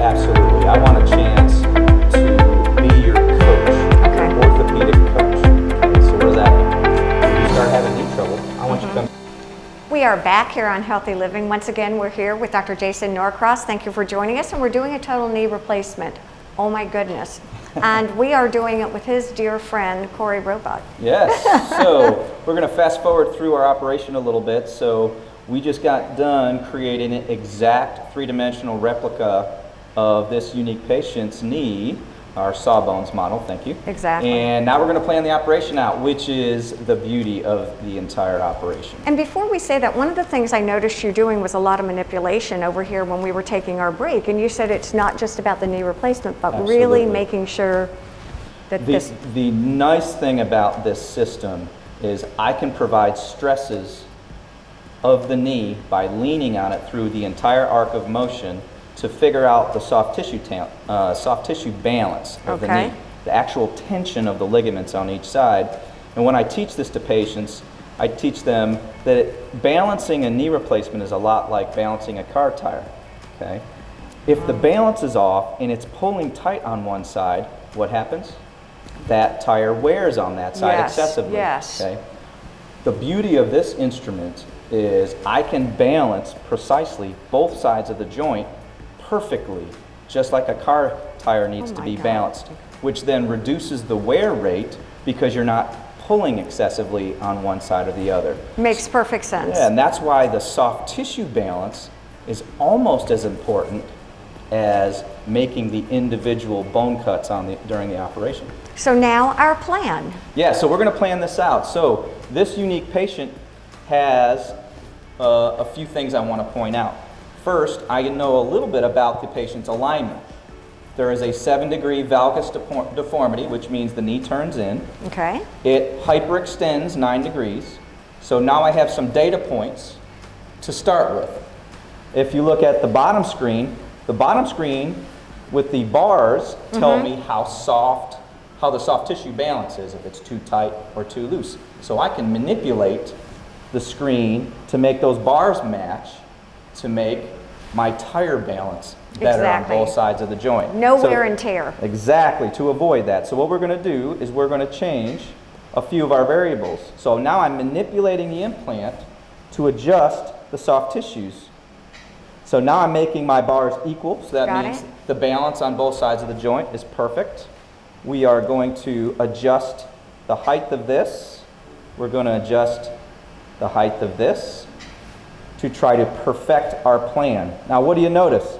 Absolutely. I want a chance to be your coach, Okay. orthopedic coach. Okay, so what does that mean? When you start having knee trouble, I want you to come. We are back here on Healthy Living. Once again, we're here with Dr. Jason Norcross. Thank you for joining us, and we're doing a total knee replacement. Oh my goodness. And we are doing it with his dear friend, Corey Robot. Yes, so we're going to fast forward through our operation a little bit. So we just got done creating an exact three-dimensional replica of this unique patient's knee, our sawbones model, thank you. Exactly. And now we're going to plan the operation out, which is the beauty of the entire operation. And before we say that, one of the things I noticed you doing was a lot of manipulation over here when we were taking our break. And you said it's not just about the knee replacement, but Absolutely. really making sure that The nice thing about this system is I can provide stresses of the knee by leaning on it through the entire arc of motion to figure out the soft tissue balance of the Okay. knee, the actual tension of the ligaments on each side. And when I teach this to patients, I teach them that balancing a knee replacement is a lot like balancing a car tire. Okay? If the balance is off and it's pulling tight on one side, what happens? That tire wears on that side Yes, excessively. yes. Okay? The beauty of this instrument is I can balance precisely both sides of the joint perfectly, just like a car tire needs to my be God. balanced, which then reduces the wear rate because you're not pulling excessively on one side or the other. makes perfect sense. Yeah, and that's why the soft tissue balance is almost as important as making the individual bone cuts during the operation. So now our plan. Yeah, so we're going to plan this out. So this unique patient has a few things I want to point out. First, I know a little bit about the patient's alignment. There is a 7-degree valgus deformity, which means the knee turns in. Okay. It hyperextends 9 degrees. So now I have some data points to start with. If you look at the bottom screen with the bars tell me how the soft tissue balance is, if it's too tight or too loose. So I can manipulate the screen to make those bars match to make my tire balance better Exactly. on both sides of the joint. No So- wear and tear. Exactly, to avoid that. So what we're going to do is we're going to change a few of our variables. So now I'm manipulating the implant to adjust the soft tissues. So now I'm making my bars equal, so that Got means it. the balance on both sides of the joint is perfect. We are going to adjust the height of this. We're going to adjust the height of this to try to perfect our plan. Now what do you notice?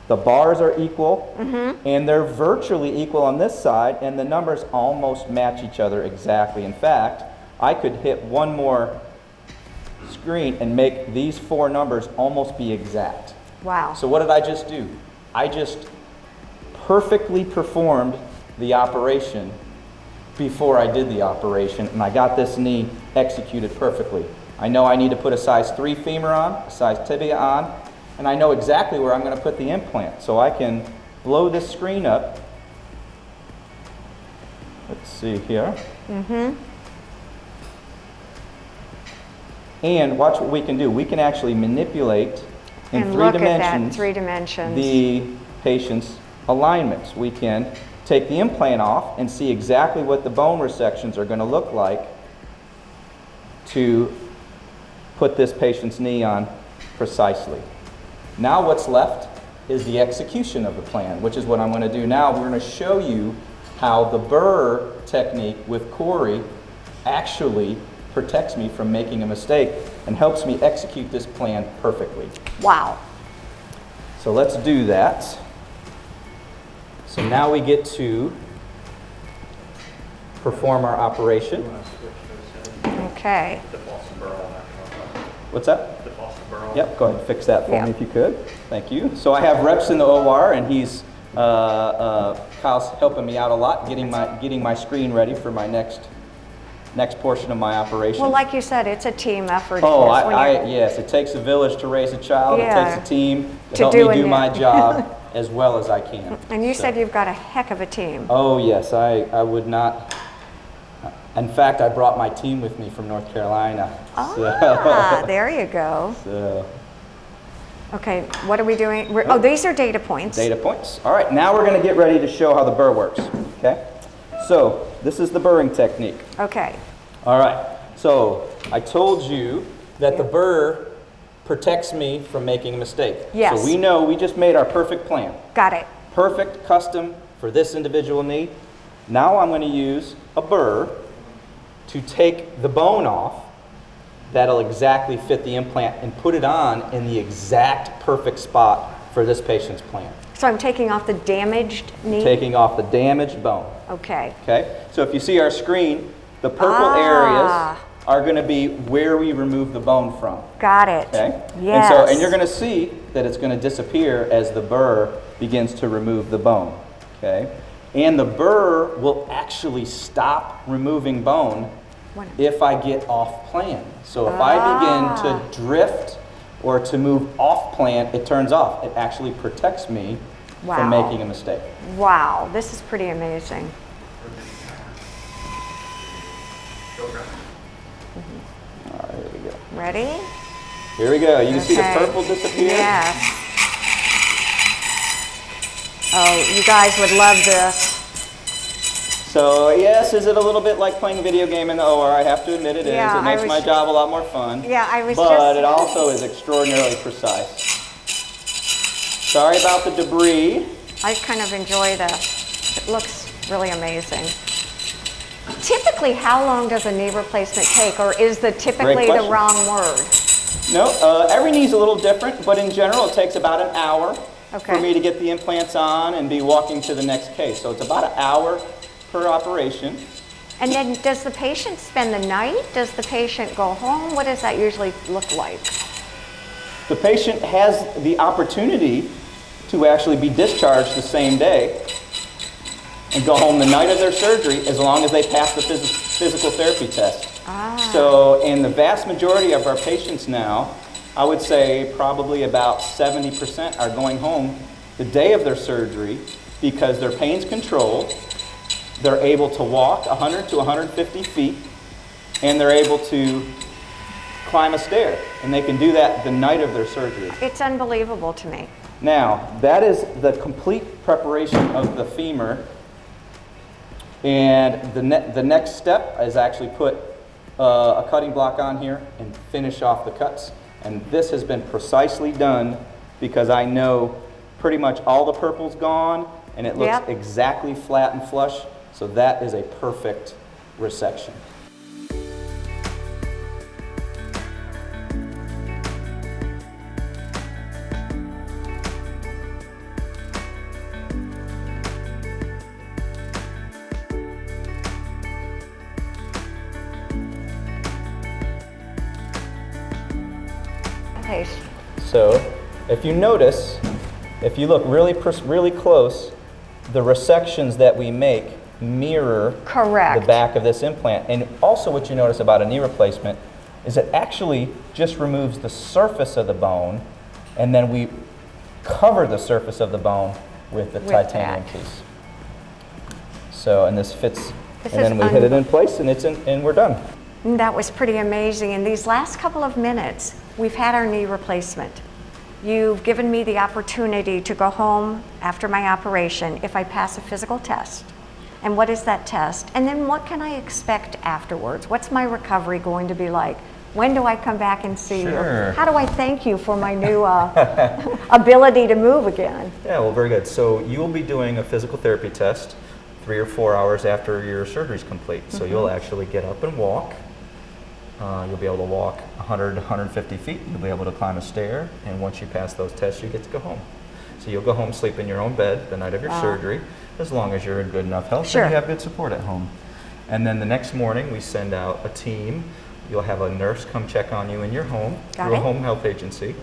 The bars are equal, and they're virtually equal on this side, and the numbers almost match each other exactly. In fact, I could hit one more screen and make these 4 numbers almost be exact. Wow. So what did I just do? I just perfectly performed the operation before I did the operation, and I got this knee executed perfectly. I know I need to put a size 3 femur on, a size tibia on, and I know exactly where I'm going to put the implant. So I can blow this screen up. Let's see here. And watch what we can do. We can actually manipulate in And 3 look at that, dimensions 3 dimensions. the patient's alignments. We can take the implant off and see exactly what the bone resections are going to look like to put this patient's knee on precisely. Now what's left is the execution of the plan, which is what I'm going to do now. We're going to show you how the burr technique with Corey actually protects me from making a mistake and helps me execute this plan perfectly. Wow. So let's do that. So now we get to perform our operation. Okay. What's that? Yep, go ahead and fix that for Yeah. me if you could. Thank you. So I have reps in the OR, and Kyle's helping me out a lot, getting my screen ready for my next portion of my operation. Well, like you said, it's a team effort. Oh, Yes, when you're- yes, it takes a village to raise a child. Yeah. It takes a team to To help do me do it. my job as well as I can. And you So- said you've got a heck of a team. Oh, yes, I would not. In fact, I brought my team with me from North Carolina. Ah, there you go. So, Okay, what are we doing? Oh, these are data points. Data points. All right, now we're going to get ready to show how the burr works. Okay? So, this is the burring technique. Okay. All right, so I told you that the burr protects me from making a mistake. Yes. So we know we just made our perfect plan. Got it. Perfect, custom for this individual knee. Now I'm going to use a burr to take the bone off that'll exactly fit the implant and put it on in the exact perfect spot for this patient's plan. So I'm taking off the damaged knee? Taking off the damaged bone. Okay. Okay, so if you see our screen, the purple areas are going to be where we remove the bone from. Got it. Okay? Yes. And you're going to see that it's going to disappear as the burr begins to remove the bone. Okay? And the burr will actually stop removing bone if I get off plan. So if I begin to drift or to move off plan, it turns off. It actually protects me from making a mistake. Wow, this is pretty amazing. All right, here we go. Ready? Here we go. You can see the purple disappear? Yes. Oh, you guys would love this. So yes, is it a little bit like playing a video game in the OR? I have to admit it is. Yeah, It makes my job a lot more fun. Yeah, I was But it also is extraordinarily precise. Sorry about the debris. I kind of enjoy this. It looks really amazing. Typically, how long does a knee replacement take, or is the typically the wrong word? No, every knee's a little different, but in general, it takes about an hour Okay. for me to get the implants on and be walking to the next case. So it's about an hour per operation. And then does the patient spend the night? Does the patient go home? What does that usually look like? The patient has the opportunity to actually be discharged the same day and go home the night of their surgery as long as they pass the physical therapy test. So in the vast majority of our patients now, I would say probably about 70% are going home the day of their surgery because their pain's controlled, they're able to walk 100 to 150 feet, and they're able to climb a stair. And they can do that the night of their surgery. It's unbelievable to me. Now, that is the complete preparation of the femur. And the next step is actually put a cutting block on here and finish off the cuts. And this has been precisely done because I know pretty much all the purple's gone and it looks exactly flat and flush. So that is a perfect resection. So if you notice, if you look really close, the resections that we make mirror the back of this implant. And also what you notice about a knee replacement is it actually just removes the surface of the bone, and then we cover the surface of the bone with the titanium piece. So, and this fits, and then we hit it in place and and we're done. That was pretty amazing. In these last couple of minutes, we've had our knee replacement. You've given me the opportunity to go home after my operation if I pass a physical test. And what is that test? And then what can I expect afterwards? What's my recovery going to be like? When do I come back and see you? How do I thank you for my new ability to move again? Yeah, well, very good. So you will be doing a physical therapy test 3 or 4 hours after your surgery is complete. So you'll actually get up and walk. You'll be able to walk 100 to 150 feet. You'll be able to climb a stair. And once you pass those tests, you get to go home. So you'll go home, sleep in your own bed the night of your surgery, as long as you're in good enough health and you have good support at home. And then the next morning, we send out a team. You'll have a nurse come check on you in your home through a home health agency.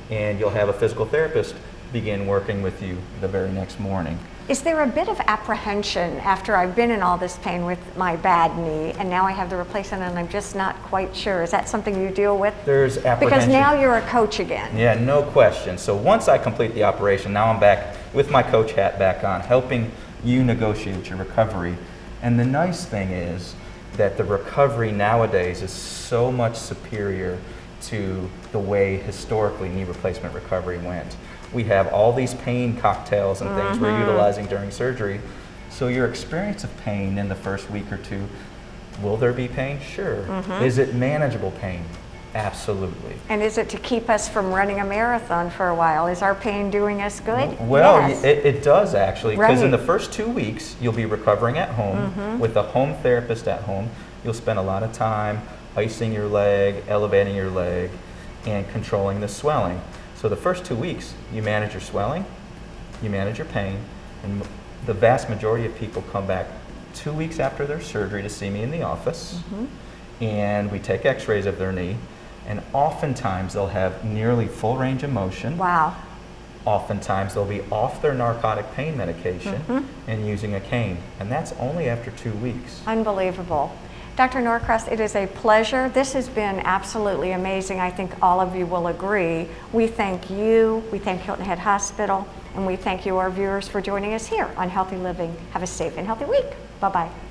And you'll have a physical therapist begin working with you the very next morning. Is there a bit of apprehension after I've been in all this pain with my bad knee and now I have the replacement and I'm just not quite sure? Is that something you deal with? There's apprehension. Because now you're a coach again. Yeah, no question. So once I complete the operation, now I'm back with my coach hat back on, helping you negotiate your recovery. And the nice thing is that the recovery nowadays is so much superior to the way historically knee replacement recovery went. We have all these pain cocktails and things we're utilizing during surgery. So your experience of pain in the first week or two, will there be pain? Sure. Is it manageable pain? Absolutely. And is it to keep us from running a marathon for a while? Is our pain doing us good? Well, Yes. it does actually, because in Right. the first 2 weeks, you'll be recovering at home with a home therapist at home. You'll spend a lot of time icing your leg, elevating your leg, and controlling the swelling. So the first 2 weeks, you manage your swelling, you manage your pain, and the vast majority of people come back 2 weeks after their surgery to see me in the office, and we take x-rays of their knee, and oftentimes they'll have nearly full range of motion. Wow. Oftentimes they'll be off their narcotic pain medication and using a cane, and that's only after 2 weeks. Unbelievable. Dr. Norcross, it is a pleasure. This has been absolutely amazing. I think all of you will agree. We thank you, we thank Hilton Head Hospital, and we thank you, our viewers, for joining us here on Healthy Living. Have a safe and healthy week. Bye-bye.